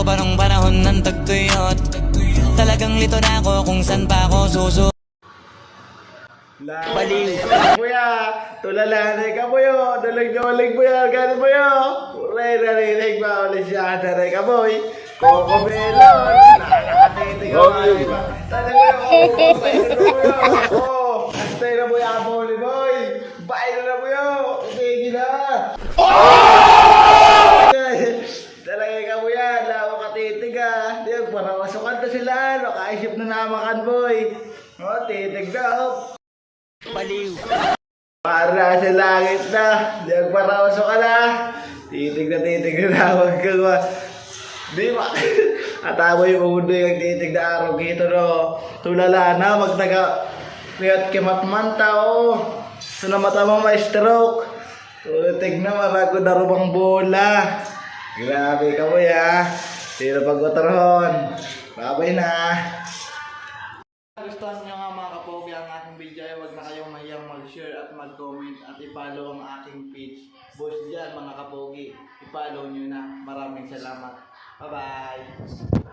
pa nung panahon ng tagtuyot. Talagang lito na ako kung san pa ako susunod. Baliw. Kuya, tulalanay ka mo yun. Dalag-dalag mo yan. Ganun mo yun. Uray, narinig ba ulit siya? Taray ka mo eh. Coco Melon. Nakakatitig ka nga. Taray mo yun. Astay na mo yung aboli boy. Bahay na mo yun. Sige na. Talaga ka mo yan. Lako katitig ah. Para masukan na sila. Makaisip na namakan boy. O, titig na. Baliw. Para sa langit na, diyan parawaso ka na. Titig na, huwag ka ba. Di ba? Ataboy mo mundo yung titig na araw kito no. Tulala na, magtaga piyat kematmanta o. So na mata mo ma-stroke. Titig na, marago na rumang bola. Grabe ka mo ya. Sino pag-waterhon. Babay na. Gustuhan nyo nga mga kapogi ang aking video ay huwag na kayong mahiyang mag-share at mag-comment at i-follow ang aking page. Boss dyan mga kapogi, i-follow nyo na. Maraming salamat. Bye-bye!